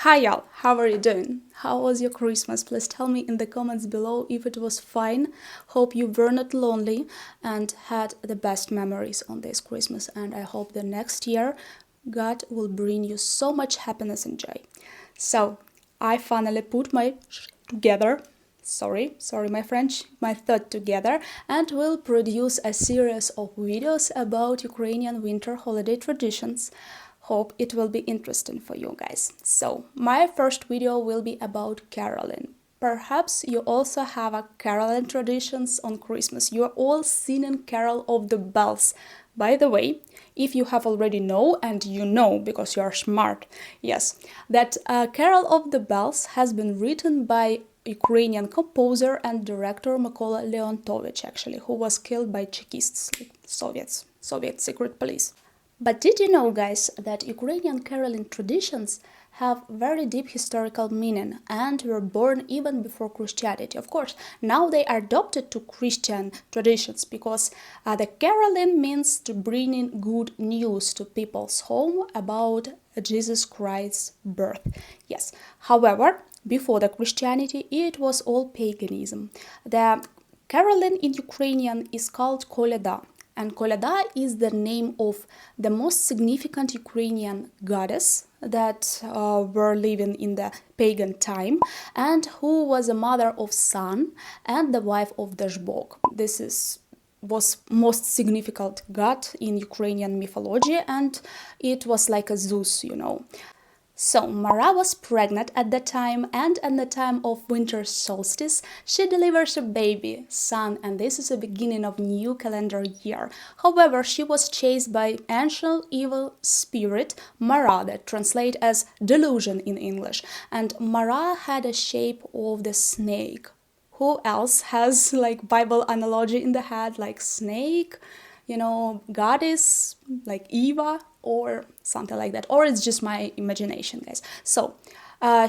Hi y'all, how are you doing? How was your Christmas? Please tell me in the comments below if it was fine. Hope you were not lonely and had the best memories on this Christmas, and I hope the next year God will bring you so much happiness and joy. So, I finally put my together, sorry my French, my thought together, and will produce a series of videos about Ukrainian winter holiday traditions. Hope it will be interesting for you guys. So, my first video will be about caroling. Perhaps you also have a caroling traditions on Christmas. You are all singing Carol of the Bells. By the way, if you have already know, and you know because you are smart, yes, that Carol of the Bells has been written by Ukrainian composer and director Mykola Leontovich, actually, who was killed by Chekists, Soviet secret police. But did you know, guys, that Ukrainian caroling traditions have very deep historical meaning and were born even before Christianity? Of course, now they are adopted to Christian traditions because the caroling means to bring in good news to people's home about Jesus Christ's birth. Yes, however, before the Christianity, it was all paganism. The caroling in Ukrainian is called kolyada. And Kolyada is the name of the most significant Ukrainian goddess that were living in the pagan time and who was a mother of Sun and the wife of Dashbog. Was most significant god in Ukrainian mythology, and it was like a Zeus, you know. So, Mara was pregnant at that time, and at the time of winter solstice, she delivers a baby, son, and this is the beginning of new calendar year. However, she was chased by ancient evil spirit, Mara, that translates as delusion in English, and Mara had a shape of the snake. Who else has like Bible analogy in the head, like snake? You know, goddess, like Eva, or something like that. Or it's just my imagination, guys. So,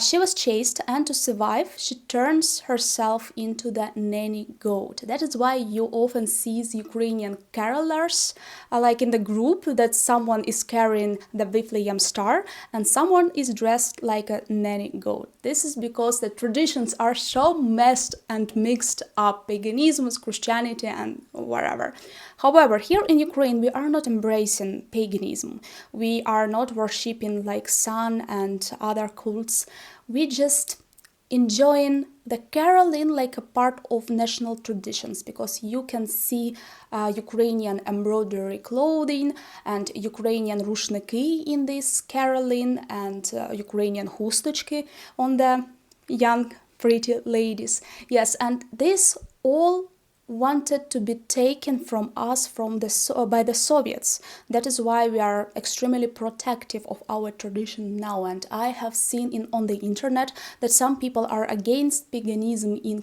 she was chased, and to survive, she turns herself into the nanny goat. That is why you often see Ukrainian carolers, like in the group, that someone is carrying the Bethlehem star and someone is dressed like a nanny goat. This is because the traditions are so messed and mixed up, paganism, Christianity, and whatever. However, here in Ukraine, we are not embracing paganism. We are not worshipping like sun and other cults. We just enjoying the caroling like a part of national traditions, because you can see Ukrainian embroidery clothing and Ukrainian rushniki in this caroling, and Ukrainian hustочки on the young pretty ladies. Yes, and this all wanted to be taken from us by the Soviets. That is why we are extremely protective of our tradition now, and I have seen on the internet that some people are against paganism in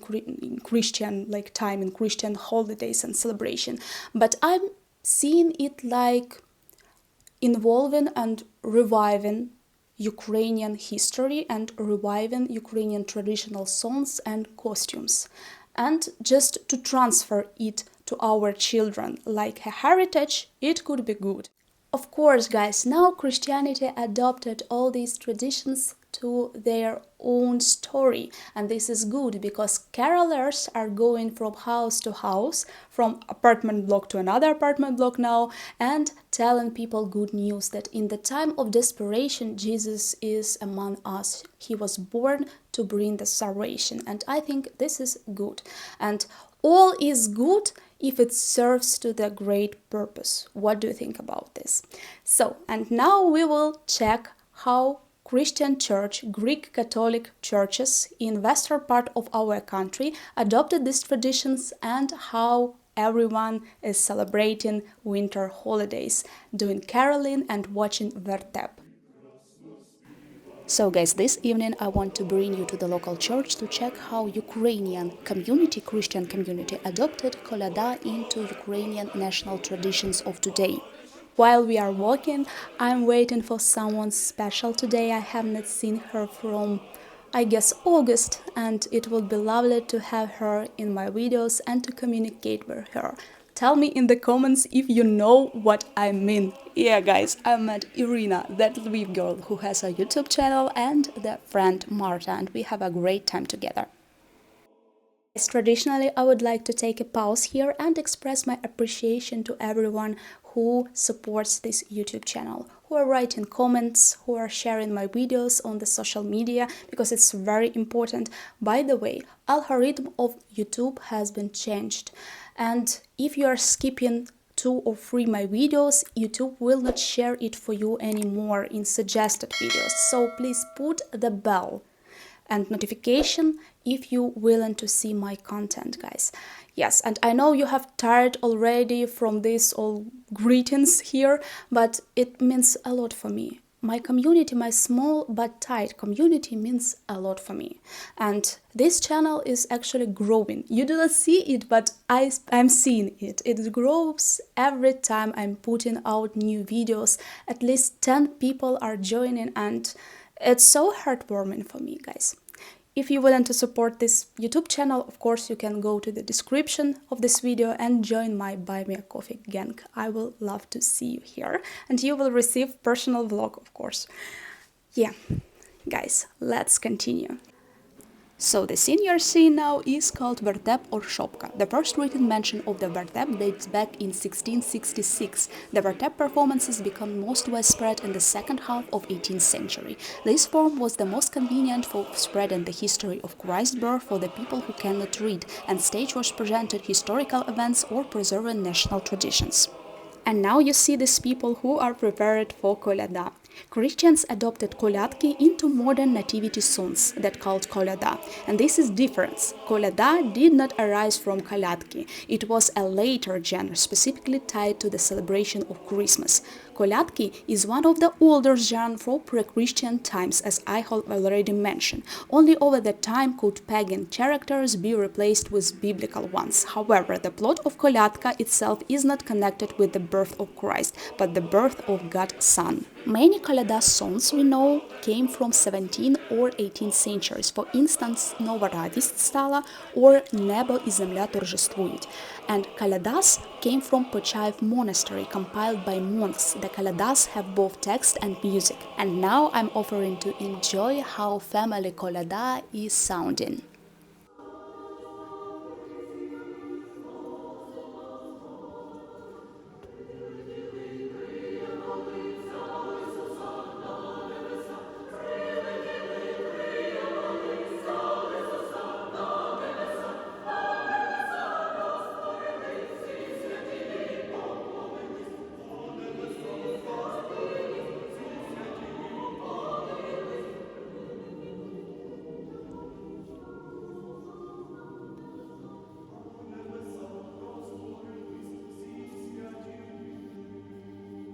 Christian time, in Christian holidays and celebration, but I'm seeing it like involving and reviving Ukrainian history and reviving Ukrainian traditional songs and costumes, and just to transfer it to our children like a heritage. It could be good. Of course, guys, now Christianity adopted all these traditions to their own story, and this is good because carolers are going from house to house, from apartment block to another apartment block now, and telling people good news that in the time of desperation Jesus is among us. He was born to bring the salvation, and I think this is good, and all is good if it serves to the great purpose. What do you think about this? So, and now we will check how Christian Church, Greek Catholic churches in western part of our country adopted these traditions, and how everyone is celebrating winter holidays, doing caroling and watching Vertep. So guys, this evening I want to bring you to the local church to check how Ukrainian community, Christian community, adopted kolyada into Ukrainian national traditions of today. While we are walking, I'm waiting for someone special today. I have not seen her from, I guess, August, and it would be lovely to have her in my videos and to communicate with her. tell me in the comments if you know what I mean. Yeah, guys, I met Irina, that Lviv girl who has a YouTube channel, and their friend Marta, and we have a great time together. Traditionally, I would like to take a pause here and express my appreciation to everyone who supports this YouTube channel, who are writing comments, who are sharing my videos on the social media, because it's very important. By the way, algorithm of YouTube has been changed, and if you are skipping 2 or 3 my videos, YouTube will not share it for you anymore in suggested videos. So please put the bell and notification if you willing to see my content, guys. Yes, and I know you have tired already from this all greetings here, but it means a lot for me. My community, my small but tight community, means a lot for me. And this channel is actually growing. You do not see it, but I'm seeing it. It grows every time I'm putting out new videos. At least 10 people are joining, and it's so heartwarming for me, guys. If you want to support this YouTube channel, of course, you can go to the description of this video and join my Buy Me a Coffee gang. I will love to see you here, and you will receive personal vlog, of course. Yeah, guys, let's continue. So the scene you're seeing now is called Vertep or Shopka. The first written mention of the Vertep dates back in 1666. The Vertep performances became most widespread in the second half of 18th century. This form was the most convenient for spreading the history of Christ's birth for the people who cannot read, and stage was presented historical events or preserving national traditions. And now you see these people who are prepared for Kolyada. Christians adopted kolyadki into modern nativity songs that called kolyada, and this is difference. Kolyada did not arise from kolyadki. It was a later genre specifically tied to the celebration of Christmas. Kolyadki is one of the older genres from pre-Christian times, as I have already mentioned. Only over the time could pagan characters be replaced with biblical ones. However, the plot of kolyadka itself is not connected with the birth of Christ, but the birth of God's Son. Many kolyada songs we know came from 17th or 18th centuries, for instance, Nova Radist Stala or Nebo и земля торжествуют. And kolydas came from Pochaev monastery, compiled by monks. The kolydas have both text and music. And now I'm offering to enjoy how family kolyada is sounding.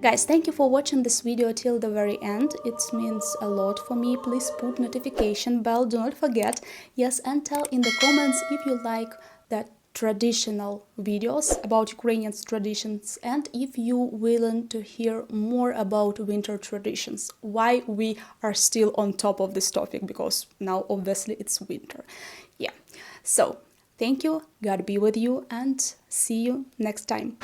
Guys, thank you for watching this video till the very end. It means a lot for me. Please put notification bell, do not forget. Yes, and tell in the comments if you like that traditional videos about Ukrainian traditions, and if you willing to hear more about winter traditions, why we are still on top of this topic, because now obviously it's winter. Yeah, so thank you, God be with you, and see you next time.